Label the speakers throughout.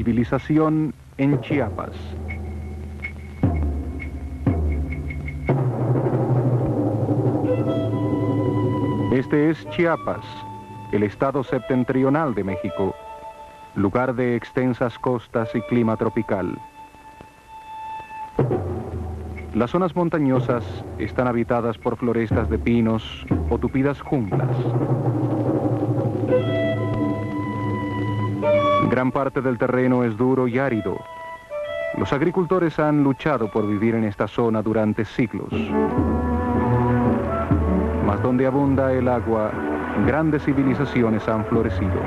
Speaker 1: civilización en Chiapas. Este es Chiapas, el estado septentrional de México, lugar de extensas costas y clima tropical. Las zonas montañosas están habitadas por florestas de pinos o tupidas junglas. Gran parte del terreno es duro y árido. Los agricultores han luchado por vivir en esta zona durante siglos. Mas donde abunda el agua, grandes civilizaciones han florecido.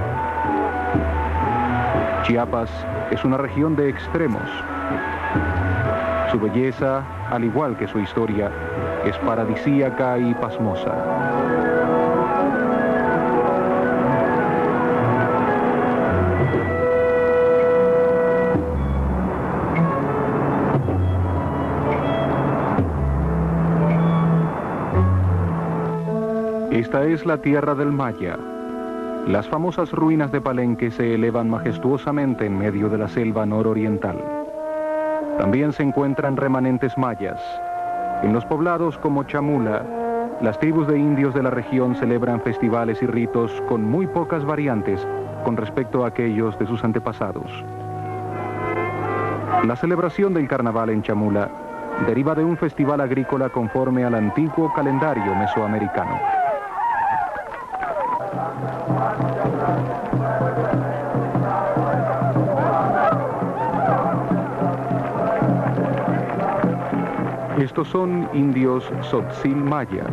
Speaker 1: Chiapas es una región de extremos. Su belleza, al igual que su historia, es paradisíaca y pasmosa. Esta es la tierra del Maya. Las famosas ruinas de Palenque se elevan majestuosamente en medio de la selva nororiental. También se encuentran remanentes mayas. En los poblados como Chamula, las tribus de indios de la región celebran festivales y ritos con muy pocas variantes con respecto a aquellos de sus antepasados. La celebración del carnaval en Chamula deriva de un festival agrícola conforme al antiguo calendario mesoamericano. Estos son indios Tzotzil Maya,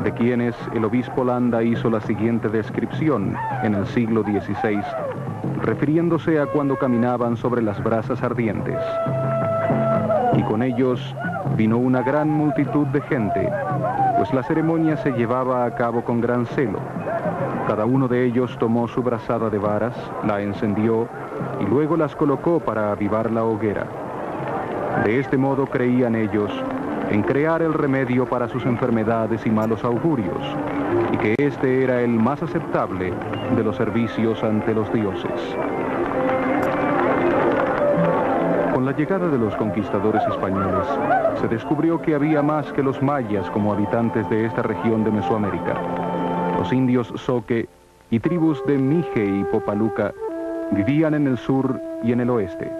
Speaker 1: de quienes el obispo Landa hizo la siguiente descripción en el siglo XVI, refiriéndose a cuando caminaban sobre las brasas ardientes. Y con ellos vino una gran multitud de gente, pues la ceremonia se llevaba a cabo con gran celo. Cada uno de ellos tomó su brazada de varas, la encendió y luego las colocó para avivar la hoguera. De este modo creían ellos en crear el remedio para sus enfermedades y malos augurios, y que este era el más aceptable de los servicios ante los dioses. Con la llegada de los conquistadores españoles, se descubrió que había más que los mayas como habitantes de esta región de Mesoamérica. Los indios Zoque y tribus de Mije y Popaluca vivían en el sur y en el oeste.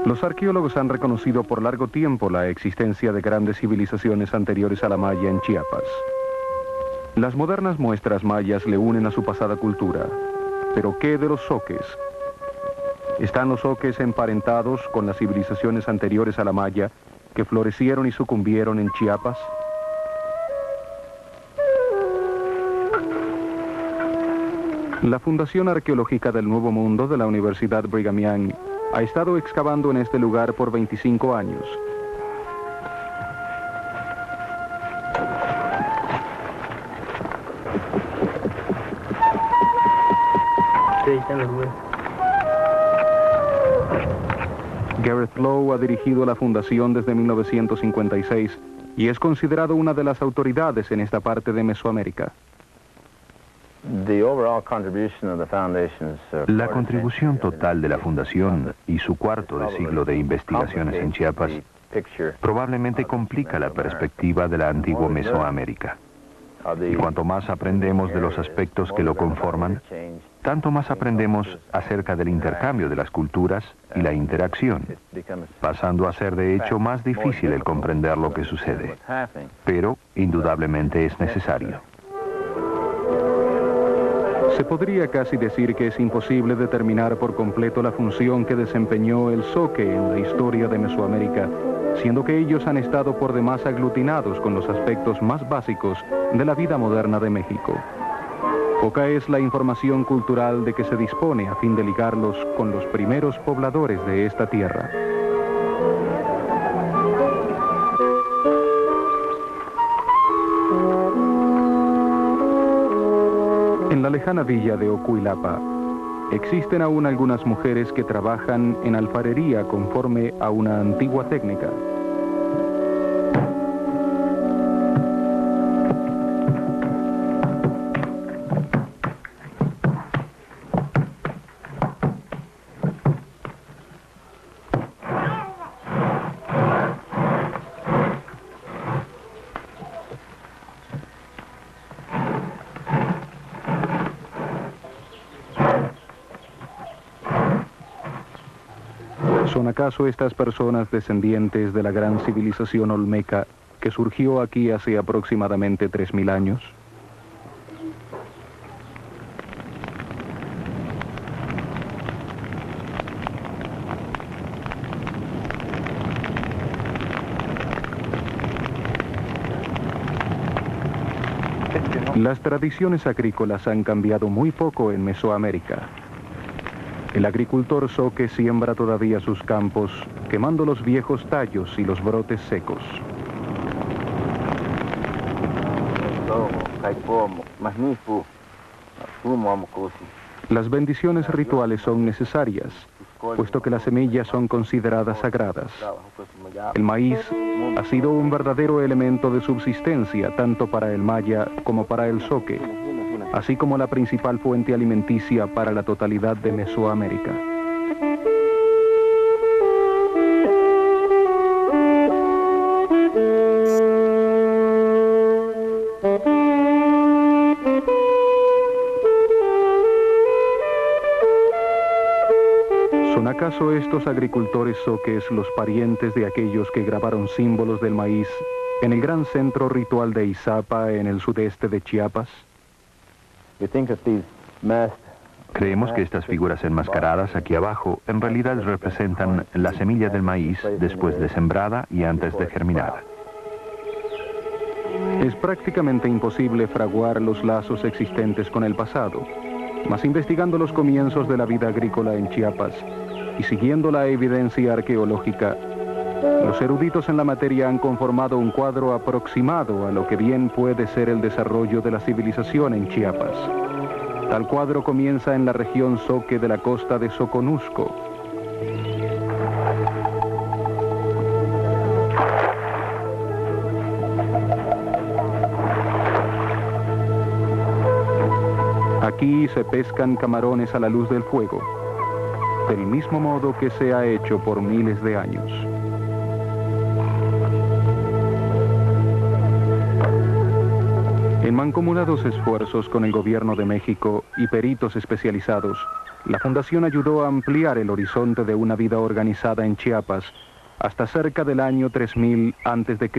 Speaker 1: Los arqueólogos han reconocido por largo tiempo la existencia de grandes civilizaciones anteriores a la maya en Chiapas. Las modernas muestras mayas le unen a su pasada cultura. ¿Pero qué de los zoques? ¿Están los zoques emparentados con las civilizaciones anteriores a la maya que florecieron y sucumbieron en Chiapas? La Fundación Arqueológica del Nuevo Mundo de la Universidad Brigham Young ha estado excavando en este lugar por 25 años. Gareth Lowe ha dirigido la fundación desde 1956 y es considerado una de las autoridades en esta parte de Mesoamérica.
Speaker 2: La contribución total de la Fundación y su cuarto de siglo de investigaciones en Chiapas probablemente complica la perspectiva de la antigua Mesoamérica. Y cuanto más aprendemos de los aspectos que lo conforman, tanto más aprendemos acerca del intercambio de las culturas y la interacción, pasando a ser de hecho más difícil el comprender lo que sucede. Pero, indudablemente es necesario.
Speaker 1: Se podría casi decir que es imposible determinar por completo la función que desempeñó el zoque en la historia de Mesoamérica, siendo que ellos han estado por demás aglutinados con los aspectos más básicos de la vida moderna de México. Poca es la información cultural de que se dispone a fin de ligarlos con los primeros pobladores de esta tierra. En la lejana villa de Ocuilapa, existen aún algunas mujeres que trabajan en alfarería conforme a una antigua técnica. ¿Son acaso estas personas descendientes de la gran civilización olmeca que surgió aquí hace aproximadamente 3000 años? Las tradiciones agrícolas han cambiado muy poco en Mesoamérica. El agricultor zoque siembra todavía sus campos, quemando los viejos tallos y los brotes secos. Las bendiciones rituales son necesarias, puesto que las semillas son consideradas sagradas. El maíz ha sido un verdadero elemento de subsistencia tanto para el maya como para el zoque, así como la principal fuente alimenticia para la totalidad de Mesoamérica. ¿Son acaso estos agricultores zoques los parientes de aquellos que grabaron símbolos del maíz en el gran centro ritual de Izapa en el sudeste de Chiapas?
Speaker 2: Creemos que estas figuras enmascaradas aquí abajo en realidad representan la semilla del maíz después de sembrada y antes de germinar.
Speaker 1: Es prácticamente imposible fraguar los lazos existentes con el pasado, mas investigando los comienzos de la vida agrícola en Chiapas y siguiendo la evidencia arqueológica, los eruditos en la materia han conformado un cuadro aproximado a lo que bien puede ser el desarrollo de la civilización en Chiapas. Tal cuadro comienza en la región zoque de la costa de Soconusco. Aquí se pescan camarones a la luz del fuego, del mismo modo que se ha hecho por miles de años. En mancomunados esfuerzos con el gobierno de México y peritos especializados, la Fundación ayudó a ampliar el horizonte de una vida organizada en Chiapas hasta cerca del año 3000 a.C.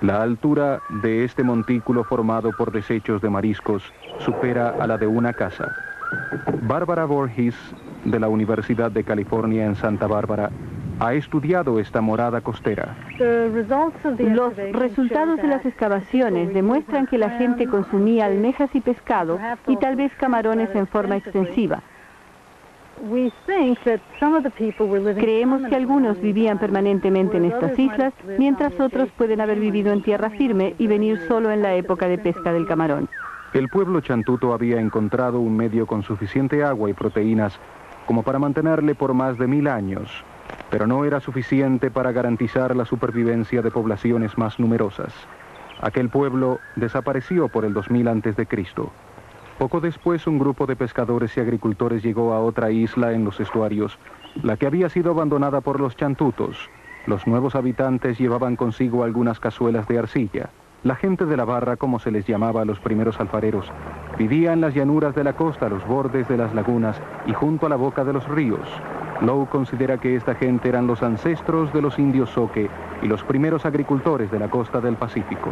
Speaker 1: La altura de este montículo formado por desechos de mariscos supera a la de una casa. Bárbara Voorhees, de la Universidad de California en Santa Bárbara, ha estudiado esta morada costera.
Speaker 3: Los resultados de las excavaciones demuestran que la gente consumía almejas y pescado y tal vez camarones en forma extensiva. Creemos que algunos vivían permanentemente en estas islas, mientras otros pueden haber vivido en tierra firme y venir solo en la época de pesca del camarón.
Speaker 1: El pueblo chantuto había encontrado un medio con suficiente agua y proteínas como para mantenerle por más de 1000 años, pero no era suficiente para garantizar la supervivencia de poblaciones más numerosas. Aquel pueblo desapareció por el 2000 a.C. Poco después, un grupo de pescadores y agricultores llegó a otra isla en los estuarios, la que había sido abandonada por los chantutos. Los nuevos habitantes llevaban consigo algunas cazuelas de arcilla. La gente de la barra, como se les llamaba a los primeros alfareros, vivía en las llanuras de la costa, a los bordes de las lagunas y junto a la boca de los ríos. Lowe considera que esta gente eran los ancestros de los indios zoque y los primeros agricultores de la costa del Pacífico.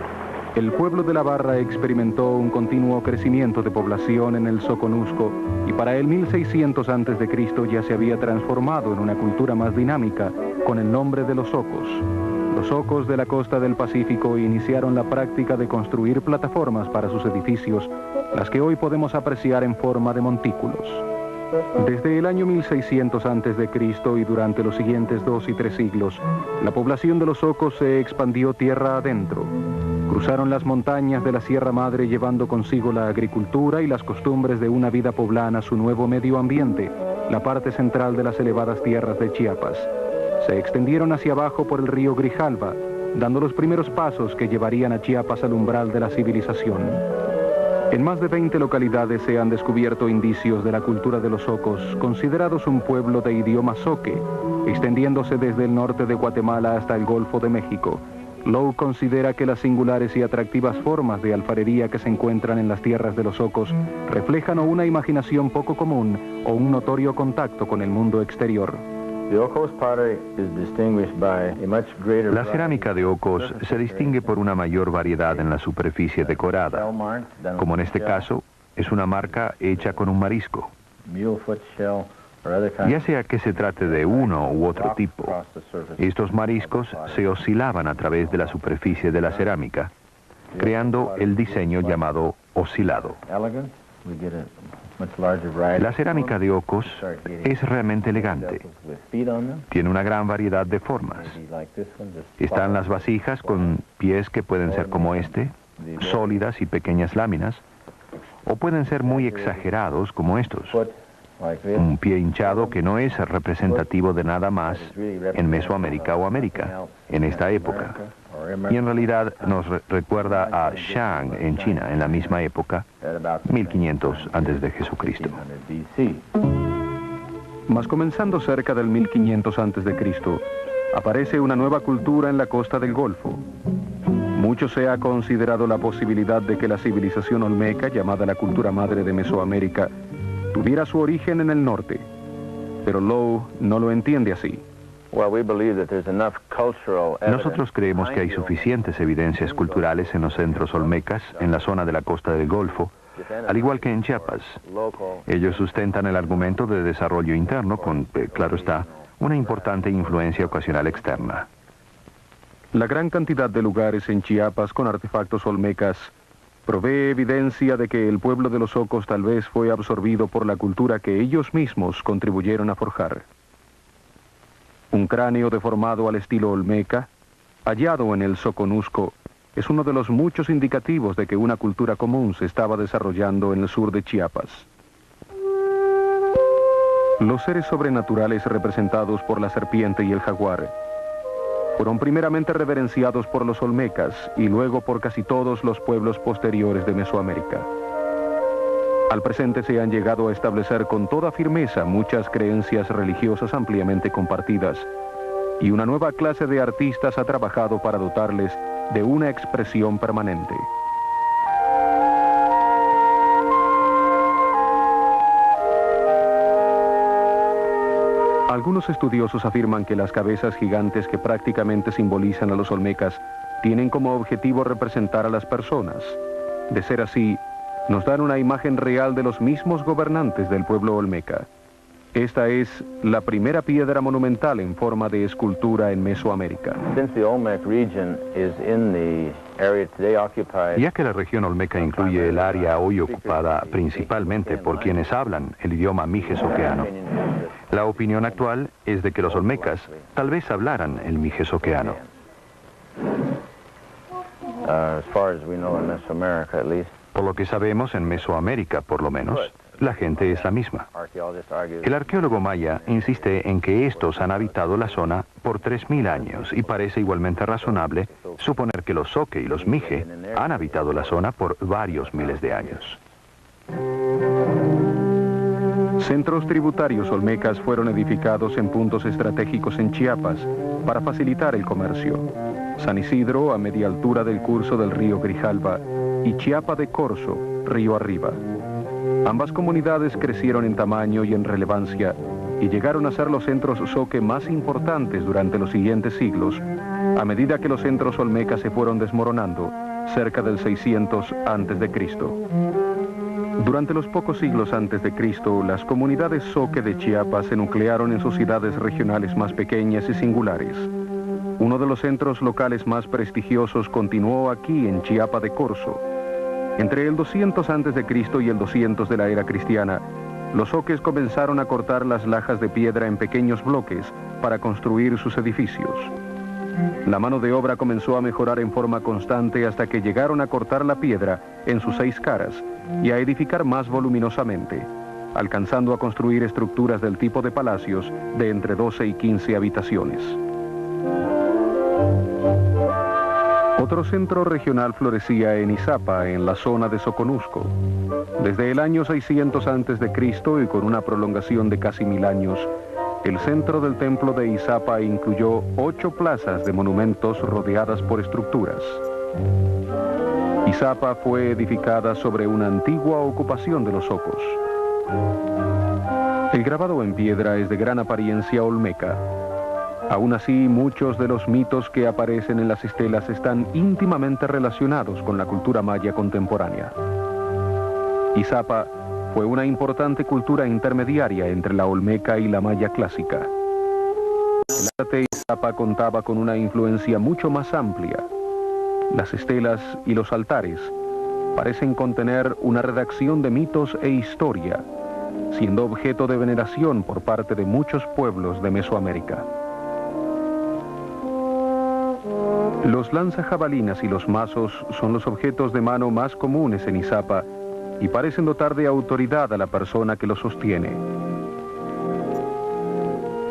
Speaker 1: El pueblo de la Barra experimentó un continuo crecimiento de población en el Soconusco y para el 1600 a.C. ya se había transformado en una cultura más dinámica con el nombre de los Zocos. Los Zocos de la costa del Pacífico iniciaron la práctica de construir plataformas para sus edificios, las que hoy podemos apreciar en forma de montículos. Desde el año 1600 a.C. y durante los siguientes 2 y 3 siglos, la población de los Zocos se expandió tierra adentro. Cruzaron las montañas de la Sierra Madre llevando consigo la agricultura y las costumbres de una vida poblana a su nuevo medio ambiente, la parte central de las elevadas tierras de Chiapas. Se extendieron hacia abajo por el río Grijalva, dando los primeros pasos que llevarían a Chiapas al umbral de la civilización. En más de 20 localidades se han descubierto indicios de la cultura de los Zocos, considerados un pueblo de idioma zoque, extendiéndose desde el norte de Guatemala hasta el Golfo de México. Lowe considera que las singulares y atractivas formas de alfarería que se encuentran en las tierras de los Zocos reflejan o una imaginación poco común o un notorio contacto con el mundo exterior.
Speaker 2: La cerámica de Ocos se distingue por una mayor variedad en la superficie decorada, como en este caso es una marca hecha con un marisco. Ya sea que se trate de uno u otro tipo, estos mariscos se oscilaban a través de la superficie de la cerámica, creando el diseño llamado oscilado. La cerámica de Ocos es realmente elegante. Tiene una gran variedad de formas. Están las vasijas con pies que pueden ser como este, sólidas y pequeñas láminas, o pueden ser muy exagerados como estos. Un pie hinchado que no es representativo de nada más en Mesoamérica o América, en esta época. Y en realidad nos recuerda a Shang en China, en la misma época, 1500 antes de Jesucristo.
Speaker 1: Mas comenzando cerca del 1500 antes de Cristo, aparece una nueva cultura en la costa del Golfo. Mucho se ha considerado la posibilidad de que la civilización olmeca, llamada la cultura madre de Mesoamérica, tuviera su origen en el norte, pero Lowe no lo entiende así.
Speaker 2: Nosotros creemos que hay suficientes evidencias culturales en los centros olmecas, en la zona de la costa del Golfo, al igual que en Chiapas. Ellos sustentan el argumento de desarrollo interno con, claro está, una importante influencia ocasional externa.
Speaker 1: La gran cantidad de lugares en Chiapas con artefactos olmecas provee evidencia de que el pueblo de los Ocos tal vez fue absorbido por la cultura que ellos mismos contribuyeron a forjar. Un cráneo deformado al estilo olmeca, hallado en el Soconusco, es uno de los muchos indicativos de que una cultura común se estaba desarrollando en el sur de Chiapas. Los seres sobrenaturales representados por la serpiente y el jaguar fueron primeramente reverenciados por los olmecas y luego por casi todos los pueblos posteriores de Mesoamérica. Al presente se han llegado a establecer con toda firmeza muchas creencias religiosas ampliamente compartidas, y una nueva clase de artistas ha trabajado para dotarles de una expresión permanente. Algunos estudiosos afirman que las cabezas gigantes que prácticamente simbolizan a los olmecas tienen como objetivo representar a las personas. De ser así, nos dan una imagen real de los mismos gobernantes del pueblo olmeca. Esta es la primera piedra monumental en forma de escultura en Mesoamérica.
Speaker 2: Ya que la región olmeca incluye el área hoy ocupada principalmente por quienes hablan el idioma mijes-oqueano, la opinión actual es de que los olmecas tal vez hablaran el mijes-oqueano. Por lo que sabemos, en Mesoamérica, por lo menos, la gente es la misma. El arqueólogo maya insiste en que estos han habitado la zona por 3000 años y parece igualmente razonable suponer que los Zoque y los Mije han habitado la zona por varios miles de años.
Speaker 1: Centros tributarios olmecas fueron edificados en puntos estratégicos en Chiapas para facilitar el comercio. San Isidro, a media altura del curso del río Grijalva, y Chiapa de Corzo, río arriba. Ambas comunidades crecieron en tamaño y en relevancia y llegaron a ser los centros Zoque más importantes durante los siguientes siglos, a medida que los centros olmecas se fueron desmoronando cerca del 600 a.C. Durante los pocos siglos antes de Cristo, las comunidades Zoque de Chiapas se nuclearon en sociedades regionales más pequeñas y singulares. Uno de los centros locales más prestigiosos continuó aquí en Chiapa de Corzo. Entre el 200 a.C. y el 200 de la era cristiana, los Zoques comenzaron a cortar las lajas de piedra en pequeños bloques para construir sus edificios. La mano de obra comenzó a mejorar en forma constante hasta que llegaron a cortar la piedra en sus 6 caras y a edificar más voluminosamente, alcanzando a construir estructuras del tipo de palacios de entre 12 y 15 habitaciones. Otro centro regional florecía en Izapa, en la zona de Soconusco. Desde el año 600 a.C. y con una prolongación de casi 1000 años, el centro del templo de Izapa incluyó 8 plazas de monumentos rodeadas por estructuras. Izapa fue edificada sobre una antigua ocupación de los Ocos. El grabado en piedra es de gran apariencia olmeca. Aún así, muchos de los mitos que aparecen en las estelas están íntimamente relacionados con la cultura maya contemporánea. Izapa fue una importante cultura intermediaria entre la olmeca y la maya clásica. El arte de Izapa contaba con una influencia mucho más amplia. Las estelas y los altares parecen contener una redacción de mitos e historia, siendo objeto de veneración por parte de muchos pueblos de Mesoamérica. Los lanzajabalinas y los mazos son los objetos de mano más comunes en Izapa y parecen dotar de autoridad a la persona que los sostiene.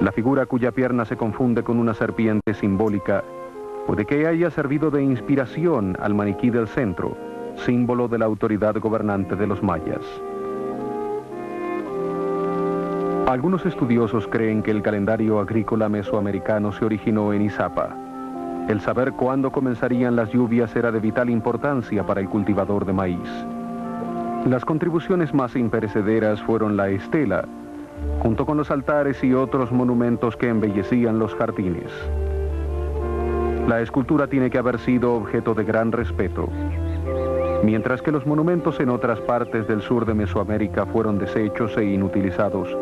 Speaker 1: La figura cuya pierna se confunde con una serpiente simbólica puede que haya servido de inspiración al maniquí del centro, símbolo de la autoridad gobernante de los mayas. Algunos estudiosos creen que el calendario agrícola mesoamericano se originó en Izapa. El saber cuándo comenzarían las lluvias era de vital importancia para el cultivador de maíz. Las contribuciones más imperecederas fueron la estela, junto con los altares y otros monumentos que embellecían los jardines. La escultura tiene que haber sido objeto de gran respeto. Mientras que los monumentos en otras partes del sur de Mesoamérica fueron deshechos e inutilizados,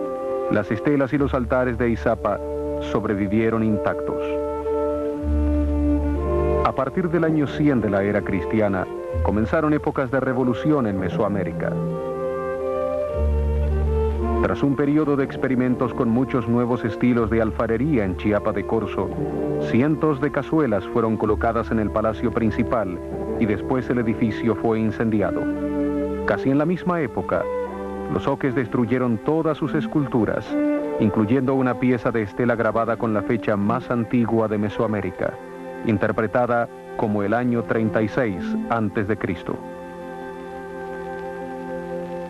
Speaker 1: las estelas y los altares de Izapa sobrevivieron intactos. A partir del año 100 de la era cristiana, comenzaron épocas de revolución en Mesoamérica. Tras un periodo de experimentos con muchos nuevos estilos de alfarería en Chiapa de Corzo, cientos de cazuelas fueron colocadas en el palacio principal y después el edificio fue incendiado. Casi en la misma época, los oques destruyeron todas sus esculturas, incluyendo una pieza de estela grabada con la fecha más antigua de Mesoamérica, interpretada como el año 36 a.C.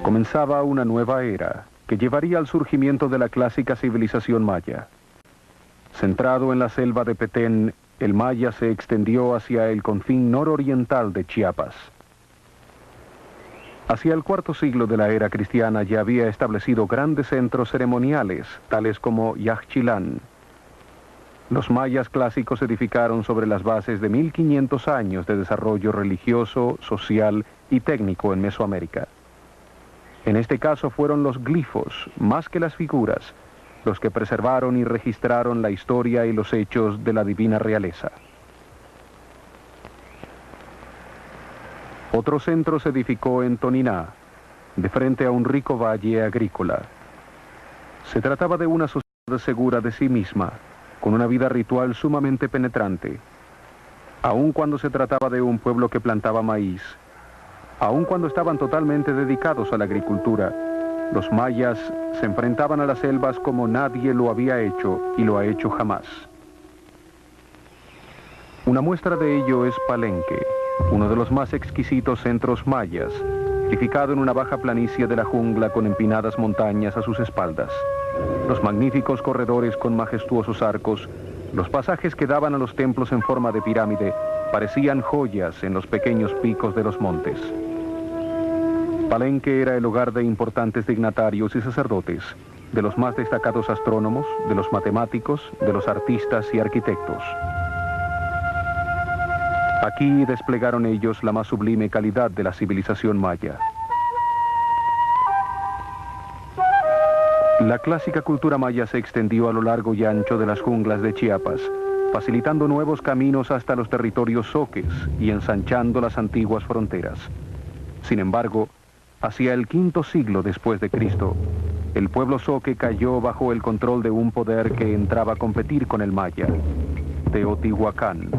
Speaker 1: Comenzaba una nueva era que llevaría al surgimiento de la clásica civilización maya. Centrado en la selva de Petén, el maya se extendió hacia el confín nororiental de Chiapas. Hacia el cuarto siglo de la era cristiana ya había establecido grandes centros ceremoniales, tales como Yaxchilán. Los mayas clásicos edificaron sobre las bases de 1500 años de desarrollo religioso, social y técnico en Mesoamérica. En este caso fueron los glifos, más que las figuras, los que preservaron y registraron la historia y los hechos de la divina realeza. Otro centro se edificó en Toniná, de frente a un rico valle agrícola. Se trataba de una sociedad segura de sí misma, con una vida ritual sumamente penetrante. Aun cuando se trataba de un pueblo que plantaba maíz, aun cuando estaban totalmente dedicados a la agricultura, los mayas se enfrentaban a las selvas como nadie lo había hecho y lo ha hecho jamás. Una muestra de ello es Palenque, uno de los más exquisitos centros mayas, edificado en una baja planicie de la jungla con empinadas montañas a sus espaldas. Los magníficos corredores con majestuosos arcos, los pasajes que daban a los templos en forma de pirámide, parecían joyas en los pequeños picos de los montes. Palenque era el hogar de importantes dignatarios y sacerdotes, de los más destacados astrónomos, de los matemáticos, de los artistas y arquitectos. Aquí desplegaron ellos la más sublime calidad de la civilización maya. La clásica cultura maya se extendió a lo largo y ancho de las junglas de Chiapas, facilitando nuevos caminos hasta los territorios zoques y ensanchando las antiguas fronteras. Sin embargo, hacia el V siglo después de Cristo, el pueblo zoque cayó bajo el control de un poder que entraba a competir con el maya, Teotihuacán.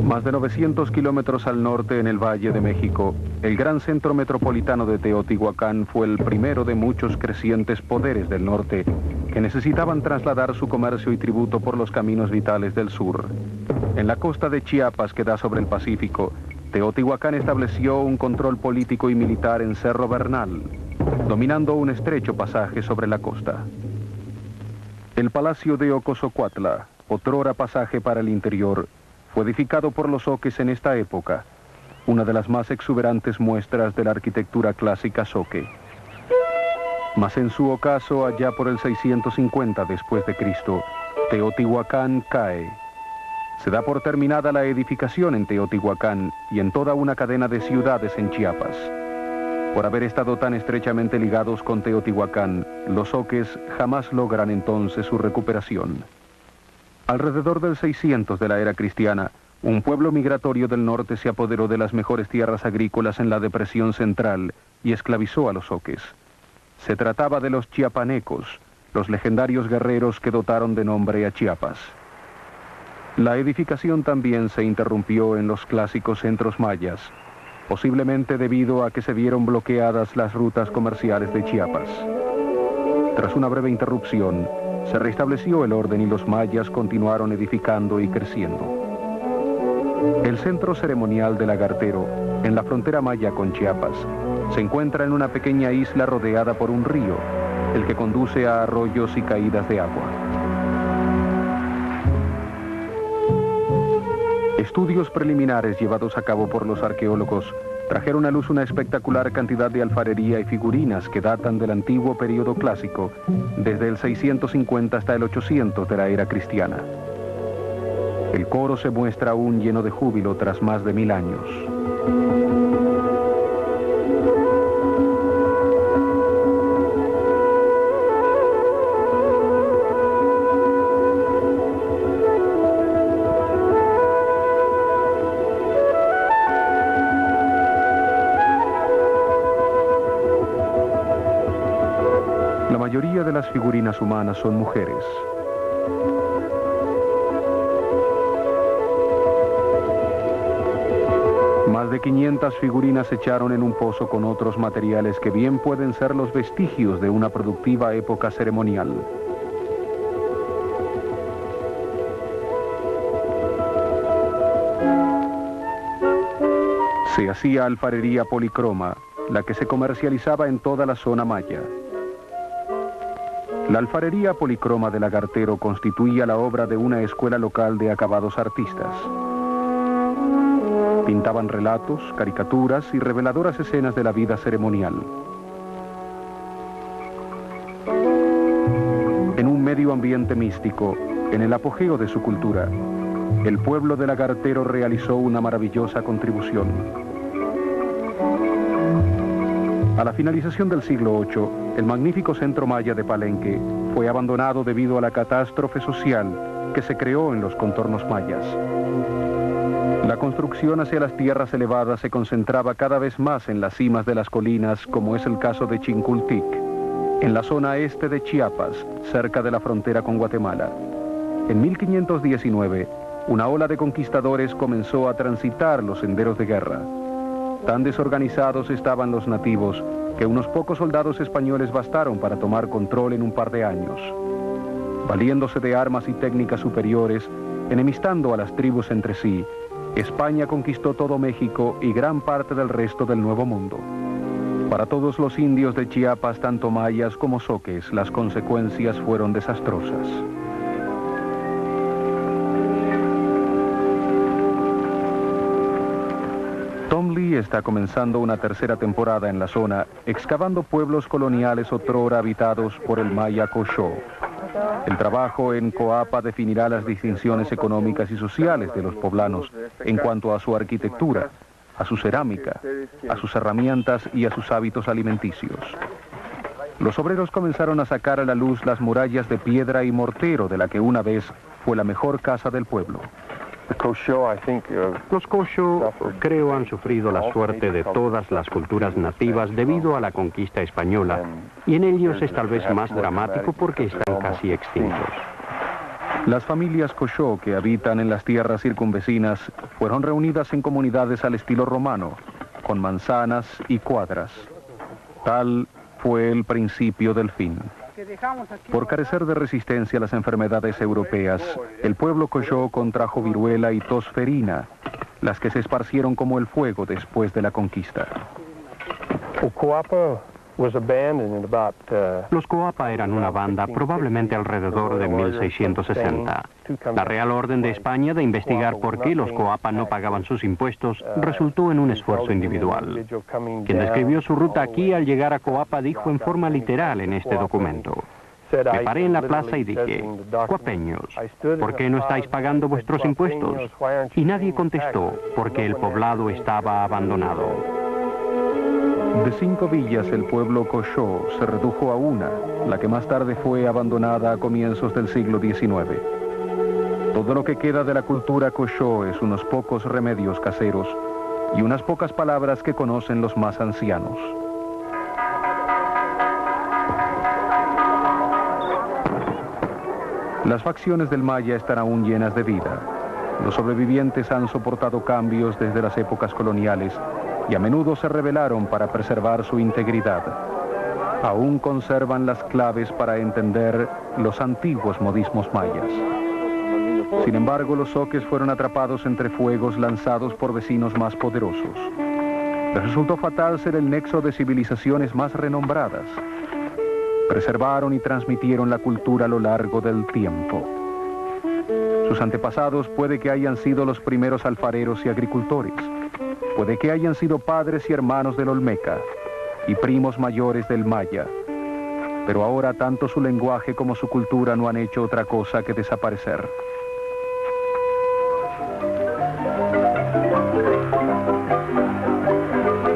Speaker 1: Más de 900 kilómetros al norte en el Valle de México, el gran centro metropolitano de Teotihuacán fue el primero de muchos crecientes poderes del norte que necesitaban trasladar su comercio y tributo por los caminos vitales del sur. En la costa de Chiapas, que da sobre el Pacífico, Teotihuacán estableció un control político y militar en Cerro Bernal, dominando un estrecho pasaje sobre la costa. El palacio de Ocosocuautla, otrora pasaje para el interior, fue edificado por los zoques en esta época, una de las más exuberantes muestras de la arquitectura clásica zoque. Mas en su ocaso, allá por el 650 después de Cristo, Teotihuacán cae. Se da por terminada la edificación en Teotihuacán y en toda una cadena de ciudades en Chiapas. Por haber estado tan estrechamente ligados con Teotihuacán, los zoques jamás logran entonces su recuperación. Alrededor del 600 de la era cristiana, un pueblo migratorio del norte se apoderó de las mejores tierras agrícolas en la depresión central y esclavizó a los zoques. Se trataba de los chiapanecos, los legendarios guerreros que dotaron de nombre a Chiapas. La edificación también se interrumpió en los clásicos centros mayas, posiblemente debido a que se vieron bloqueadas las rutas comerciales de Chiapas. Tras una breve interrupción, se restableció el orden y los mayas continuaron edificando y creciendo. El centro ceremonial del Agartero, en la frontera maya con Chiapas, se encuentra en una pequeña isla rodeada por un río, el que conduce a arroyos y caídas de agua. Estudios preliminares llevados a cabo por los arqueólogos trajeron a luz una espectacular cantidad de alfarería y figurinas que datan del antiguo período clásico, desde el 650 hasta el 800 de la era cristiana. El coro se muestra aún lleno de júbilo tras más de 1000 años. La mayoría de las figurinas humanas son mujeres. Más de 500 figurinas se echaron en un pozo con otros materiales que bien pueden ser los vestigios de una productiva época ceremonial. Se hacía alfarería policroma, la que se comercializaba en toda la zona maya. La alfarería policroma del Agartero constituía la obra de una escuela local de acabados artistas. Pintaban relatos, caricaturas y reveladoras escenas de la vida ceremonial. En un medio ambiente místico, en el apogeo de su cultura, el pueblo del Agartero realizó una maravillosa contribución. A la finalización del siglo VIII, el magnífico centro maya de Palenque fue abandonado debido a la catástrofe social que se creó en los contornos mayas. La construcción hacia las tierras elevadas se concentraba cada vez más en las cimas de las colinas, como es el caso de Chincultic, en la zona este de Chiapas, cerca de la frontera con Guatemala. En 1519, una ola de conquistadores comenzó a transitar los senderos de guerra. Tan desorganizados estaban los nativos que unos pocos soldados españoles bastaron para tomar control en un par de años. Valiéndose de armas y técnicas superiores, enemistando a las tribus entre sí, España conquistó todo México y gran parte del resto del Nuevo Mundo. Para todos los indios de Chiapas, tanto mayas como zoques, las consecuencias fueron desastrosas. Tom Lee está comenzando una tercera temporada en la zona, excavando pueblos coloniales otrora habitados por el maya Cochó. El trabajo en Coapa definirá las distinciones económicas y sociales de los poblanos en cuanto a su arquitectura, a su cerámica, a sus herramientas y a sus hábitos alimenticios. Los obreros comenzaron a sacar a la luz las murallas de piedra y mortero de la que una vez fue la mejor casa del pueblo.
Speaker 4: Los Cochó, creo, han sufrido la suerte de todas las culturas nativas debido a la conquista española, y en ellos es tal vez más dramático porque están casi extintos.
Speaker 1: Las familias Cochó que habitan en las tierras circunvecinas fueron reunidas en comunidades al estilo romano, con manzanas y cuadras. Tal fue el principio del fin. Por carecer de resistencia a las enfermedades europeas, el pueblo Cochó contrajo viruela y tos ferina, las que se esparcieron como el fuego después de la conquista.
Speaker 4: Los Coapa eran una banda probablemente alrededor de 1660. La Real Orden de España de investigar por qué los Coapa no pagaban sus impuestos resultó en un esfuerzo individual. Quien describió su ruta aquí al llegar a Coapa dijo en forma literal en este documento: me paré en la plaza y dije, «Coapeños, ¿por qué no estáis pagando vuestros impuestos?» Y nadie contestó, porque el poblado estaba abandonado.
Speaker 1: De 5 villas, el pueblo Cochó se redujo a una, la que más tarde fue abandonada a comienzos del siglo XIX. Todo lo que queda de la cultura Cochó es unos pocos remedios caseros y unas pocas palabras que conocen los más ancianos. Las facciones del Maya están aún llenas de vida. Los sobrevivientes han soportado cambios desde las épocas coloniales y a menudo se rebelaron para preservar su integridad. Aún conservan las claves para entender los antiguos modismos mayas. Sin embargo, los zoques fueron atrapados entre fuegos lanzados por vecinos más poderosos. Les resultó fatal ser el nexo de civilizaciones más renombradas. Preservaron y transmitieron la cultura a lo largo del tiempo. Sus antepasados puede que hayan sido los primeros alfareros y agricultores. Puede que hayan sido padres y hermanos del Olmeca y primos mayores del Maya. Pero ahora tanto su lenguaje como su cultura no han hecho otra cosa que desaparecer.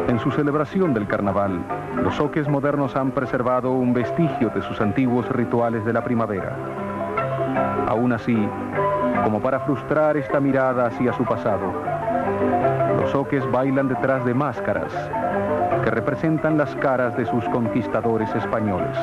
Speaker 1: En su celebración del carnaval, los zoques modernos han preservado un vestigio de sus antiguos rituales de la primavera. Aún así, como para frustrar esta mirada hacia su pasado, los zoques bailan detrás de máscaras que representan las caras de sus conquistadores españoles.